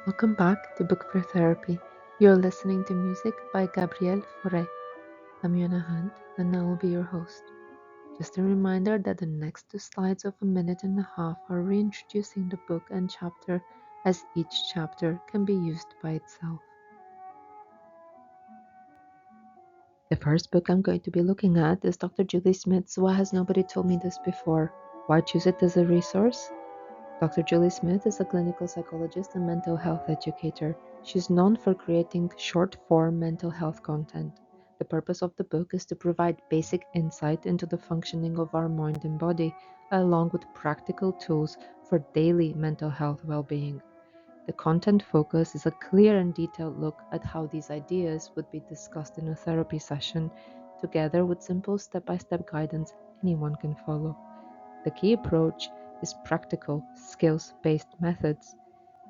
Welcome back to Book for Therapy. You're listening to music by Gabrielle Fauré. I'm Yona Hunt, and I will be your host. Just a reminder that the next two slides of a minute and a half are reintroducing the book and chapter, as each chapter can be used by itself. The first book I'm going to be looking at is Dr. Julie Smith's Why Has Nobody Told Me This Before? Why choose it as a resource? Dr. Julie Smith is a clinical psychologist and mental health educator. She's known for creating short-form mental health content. The purpose of the book is to provide basic insight into the functioning of our mind and body, along with practical tools for daily mental health well-being. The content focus is a clear and detailed look at how these ideas would be discussed in a therapy session, together with simple step-by-step guidance anyone can follow. The key approach is practical, skills-based methods,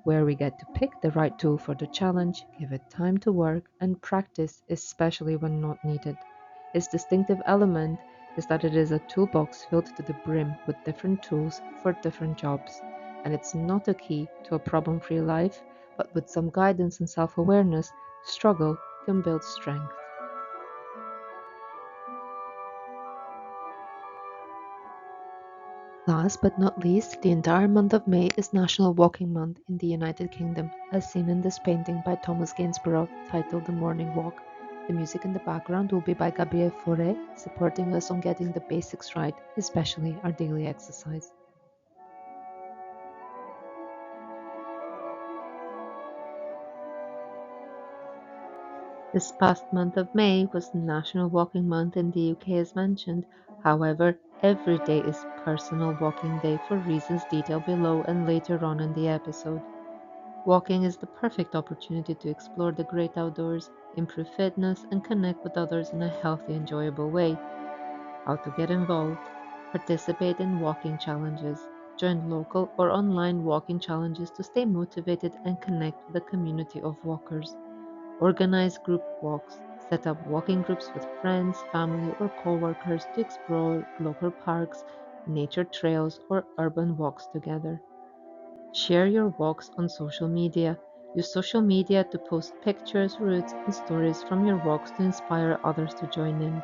where we get to pick the right tool for the challenge, give it time to work, and practice, especially when not needed. Its distinctive element is that it is a toolbox filled to the brim with different tools for different jobs, and it's not a key to a problem-free life, but with some guidance and self-awareness, struggle can build strength. Last but not least, the entire month of May is National Walking Month in the United Kingdom, as seen in this painting by Thomas Gainsborough titled The Morning Walk. The music in the background will be by Gabriel Fauré, supporting us on getting the basics right, especially our daily exercise. This past month of May was National Walking Month in the UK as mentioned. However, every day is Personal Walking Day for reasons detailed below and later on in the episode. Walking is the perfect opportunity to explore the great outdoors, improve fitness, and connect with others in a healthy, enjoyable way. How to get involved. Participate in walking challenges. Join local or online walking challenges to stay motivated and connect with a community of walkers. Organize group walks. Set up walking groups with friends, family, or coworkers to explore local parks, nature trails, or urban walks together. Share your walks on social media. Use social media to post pictures, routes, and stories from your walks to inspire others to join in.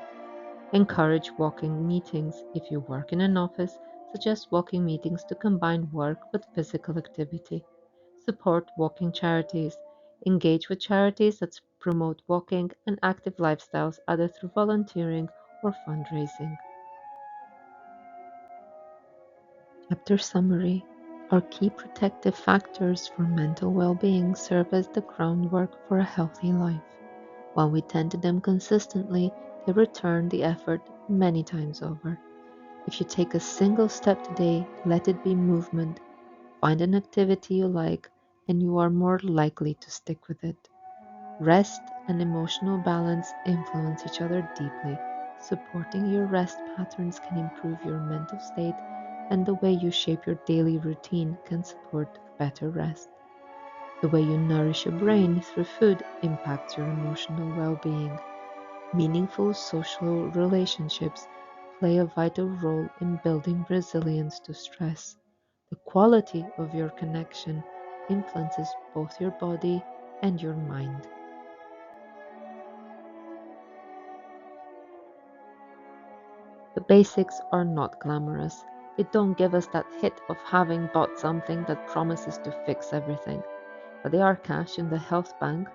Encourage walking meetings. If you work in an office, suggest walking meetings to combine work with physical activity. Support walking charities. Engage with charities that promote walking and active lifestyles either through volunteering or fundraising. Chapter summary. Our key protective factors for mental well-being serve as the groundwork for a healthy life. While we tend to them consistently, they return the effort many times over. If you take a single step today, let it be movement. Find an activity you like, and you are more likely to stick with it. Rest and emotional balance influence each other deeply. Supporting your rest patterns can improve your mental state, and the way you shape your daily routine can support better rest. The way you nourish your brain through food impacts your emotional well being. Meaningful social relationships play a vital role in building resilience to stress. The quality of your connection influences both your body and your mind. The basics are not glamorous. They don't give us that hit of having bought something that promises to fix everything. But they are cash in the health bank.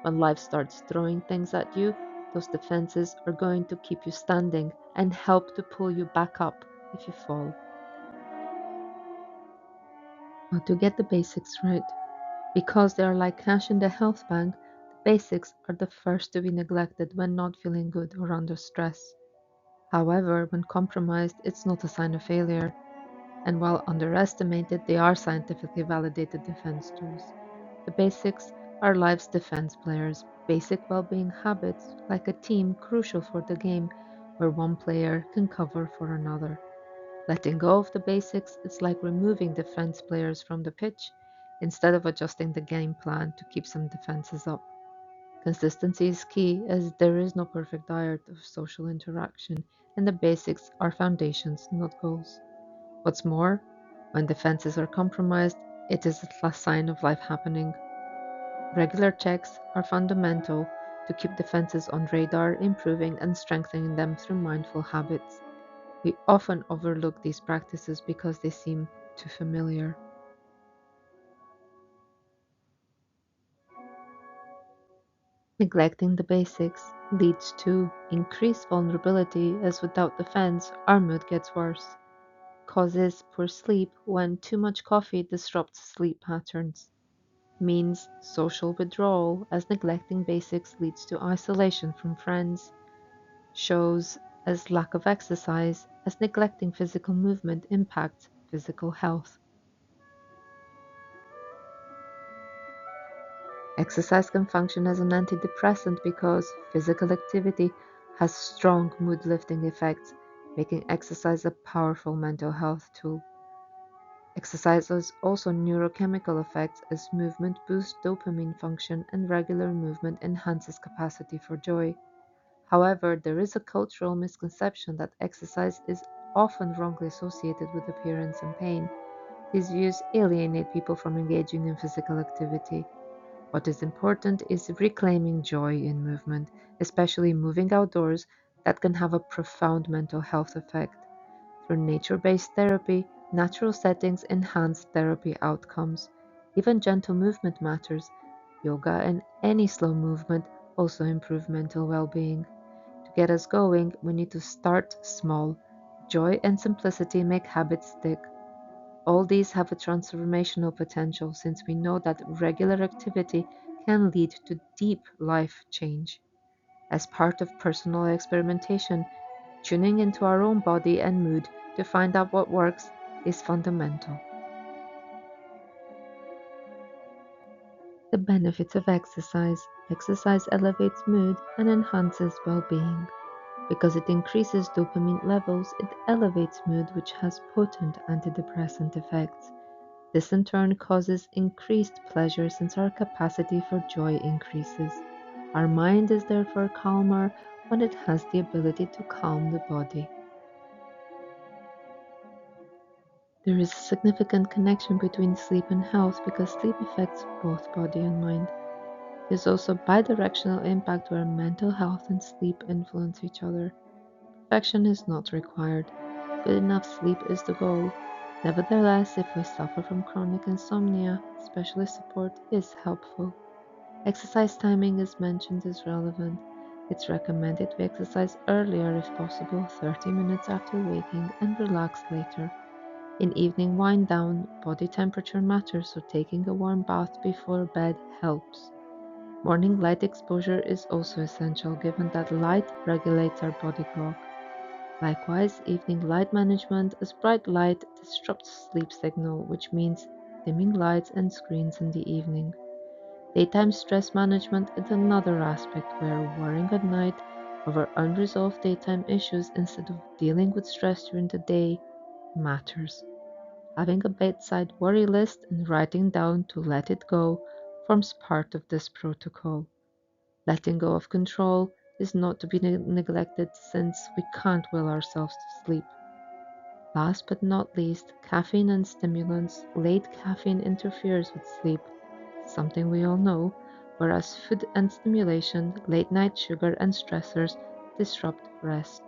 When life starts throwing things at you, those defenses are going to keep you standing and help to pull you back up if you fall. How to get the basics right. Because they are like cash in the health bank, the basics are the first to be neglected when not feeling good or under stress. However, when compromised, it's not a sign of failure. And while underestimated, they are scientifically validated defense tools. The basics are life's defense players, basic well-being habits, like a team crucial for the game, where one player can cover for another. Letting go of the basics is like removing defense players from the pitch instead of adjusting the game plan to keep some defenses up. Consistency is key as there is no perfect diet of social interaction, and the basics are foundations, not goals. What's more, when defenses are compromised, it is a sign of life happening. Regular checks are fundamental to keep defenses on radar, improving and strengthening them through mindful habits. We often overlook these practices because they seem too familiar. Neglecting the basics leads to increased vulnerability as without defense, our mood gets worse. Causes poor sleep when too much coffee disrupts sleep patterns. Means social withdrawal as neglecting basics leads to isolation from friends. Shows as lack of exercise as neglecting physical movement impacts physical health. Exercise can function as an antidepressant because physical activity has strong mood lifting effects, making exercise a powerful mental health tool. Exercise has also neurochemical effects as movement boosts dopamine function and regular movement enhances capacity for joy. However, there is a cultural misconception that exercise is often wrongly associated with appearance and pain. These views alienate people from engaging in physical activity. What is important is reclaiming joy in movement, especially moving outdoors, that can have a profound mental health effect. Through nature based therapy, natural settings enhance therapy outcomes. Even gentle movement matters. Yoga and any slow movement also improve mental well being. To get us going, we need to start small. Joy and simplicity make habits stick. All these have a transformational potential since we know that regular activity can lead to deep life change. As part of personal experimentation, tuning into our own body and mood to find out what works is fundamental. The benefits of exercise. Exercise elevates mood and enhances well being. Because it increases dopamine levels, it elevates mood, which has potent antidepressant effects. This in turn causes increased pleasure since our capacity for joy increases. Our mind is therefore calmer when it has the ability to calm the body. There is a significant connection between sleep and health because sleep affects both body and mind. There's also bidirectional impact where mental health and sleep influence each other. Perfection is not required. Good enough sleep is the goal. Nevertheless, if we suffer from chronic insomnia, specialist support is helpful. Exercise timing is mentioned as relevant. It's recommended to exercise earlier if possible, 30 minutes after waking, and relax later. In evening wind down, body temperature matters, so taking a warm bath before bed helps. Morning light exposure is also essential given that light regulates our body clock. Likewise, evening light management as bright light disrupts sleep signal, which means dimming lights and screens in the evening. Daytime stress management is another aspect where worrying at night over unresolved daytime issues instead of dealing with stress during the day matters. Having a bedside worry list and writing down to let it go forms part of this protocol. Letting go of control is not to be neglected since we can't will ourselves to sleep. Last but not least, caffeine and stimulants. Late caffeine interferes with sleep, something we all know, whereas food and stimulation, late night sugar and stressors disrupt rest.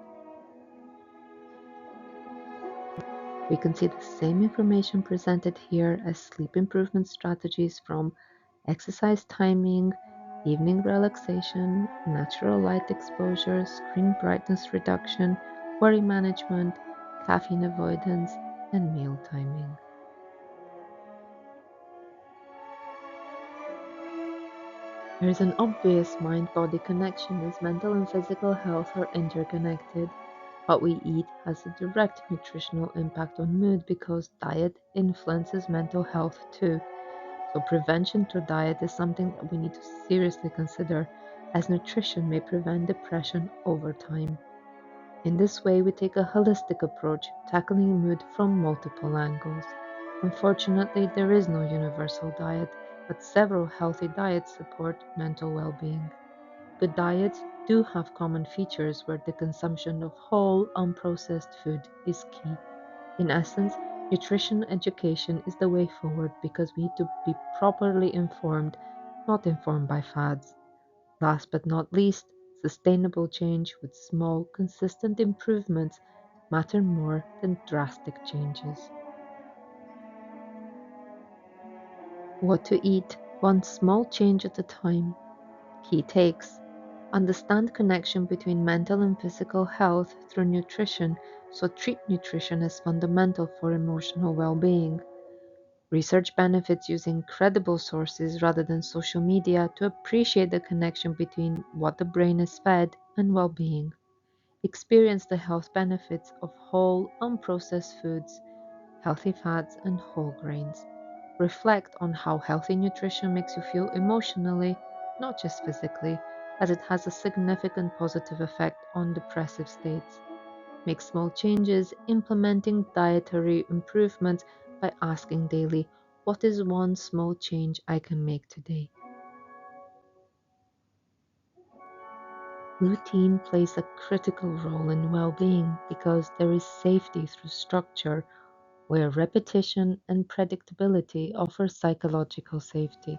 We can see the same information presented here as sleep improvement strategies from exercise timing, evening relaxation, natural light exposure, screen brightness reduction, worry management, caffeine avoidance, and meal timing. There is an obvious mind body connection as mental and physical health are interconnected. What we eat has a direct nutritional impact on mood because diet influences mental health too. So, prevention through diet is something that we need to seriously consider as nutrition may prevent depression over time. In this way, we take a holistic approach, tackling mood from multiple angles. Unfortunately, there is no universal diet, but several healthy diets support mental well being. Good diets do have common features where the consumption of whole, unprocessed food is key. In essence, nutrition education is the way forward because we need to be properly informed not informed by fads. Last but not least, sustainable change with small, consistent improvements matter more than drastic changes. What to eat, one small change at a time. Key takes. Understand connection between mental and physical health through nutrition, so treat nutrition as fundamental for emotional well-being. Research benefits using credible sources rather than social media to appreciate the connection between what the brain is fed and well-being. Experience the health benefits of whole, unprocessed foods, healthy fats, and whole grains. Reflect on how healthy nutrition makes you feel emotionally, not just physically, as it has a significant positive effect on depressive states. Make small changes, implementing dietary improvements by asking daily, what is one small change I can make today? Routine plays a critical role in well being because there is safety through structure, where repetition and predictability offer psychological safety.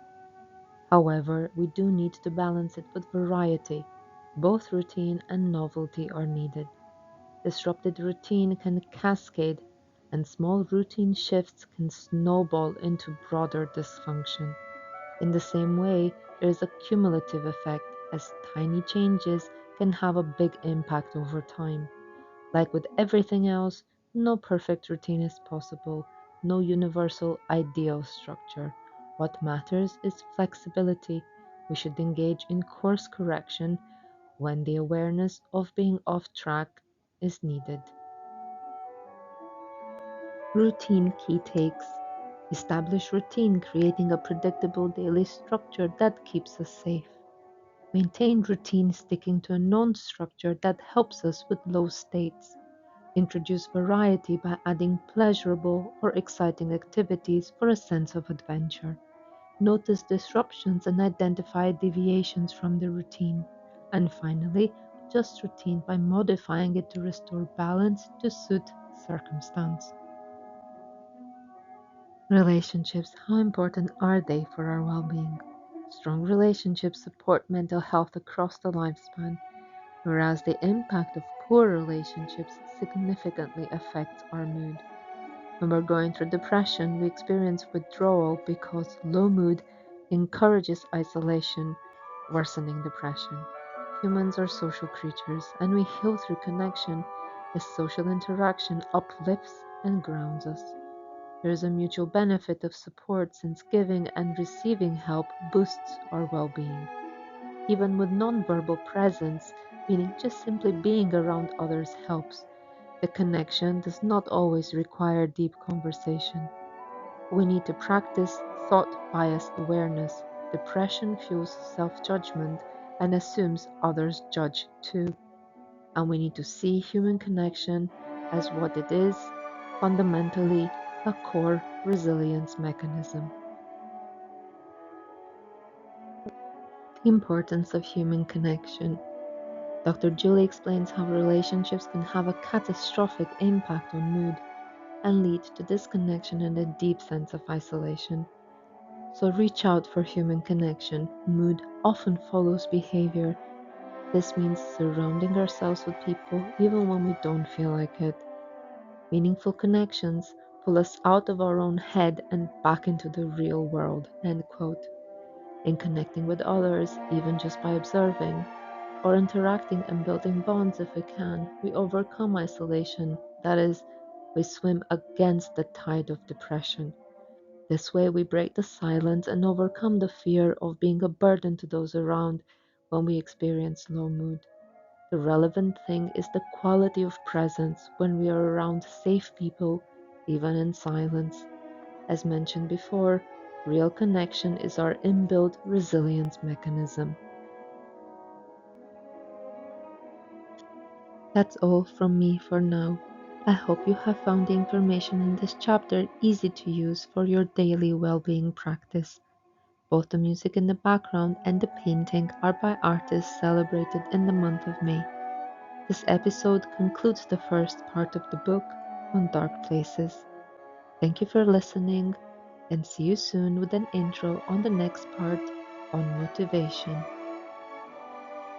However, we do need to balance it with variety. Both routine and novelty are needed. Disrupted routine can cascade, and small routine shifts can snowball into broader dysfunction. In the same way, there is a cumulative effect, as tiny changes can have a big impact over time. Like with everything else, no perfect routine is possible, no universal ideal structure. What matters is flexibility. We should engage in course correction when the awareness of being off track is needed. Routine key takes. Establish routine, creating a predictable daily structure that keeps us safe. Maintain routine, sticking to a known structure that helps us with low states. Introduce variety by adding pleasurable or exciting activities for a sense of adventure. Notice disruptions and identify deviations from the routine. And finally, adjust routine by modifying it to restore balance to suit circumstance. Relationships, how important are they for our well being? Strong relationships support mental health across the lifespan, whereas the impact of poor relationships significantly affects our mood. When we're going through depression, we experience withdrawal because low mood encourages isolation, worsening depression. Humans are social creatures, and we heal through connection as social interaction uplifts and grounds us. There is a mutual benefit of support since giving and receiving help boosts our well being. Even with nonverbal presence, meaning just simply being around others helps. The connection does not always require deep conversation. We need to practice thought bias awareness. Depression fuels self judgment and assumes others judge too. And we need to see human connection as what it is, fundamentally a core resilience mechanism. The importance of human connection. Dr. Julie explains how relationships can have a catastrophic impact on mood and lead to disconnection and a deep sense of isolation. So reach out for human connection. Mood often follows behavior. This means surrounding ourselves with people even when we don't feel like it. Meaningful connections pull us out of our own head and back into the real world. End quote. In connecting with others, even just by observing or interacting and building bonds if we can, we overcome isolation. That is, we swim against the tide of depression. This way, we break the silence and overcome the fear of being a burden to those around when we experience low mood. The relevant thing is the quality of presence when we are around safe people, even in silence. As mentioned before, real connection is our inbuilt resilience mechanism. That's all from me for now. I hope you have found the information in this chapter easy to use for your daily well-being practice. Both the music in the background and the painting are by artists celebrated in the month of May. This episode concludes the first part of the book on dark places. Thank you for listening and see you soon with an intro on the next part. on motivation.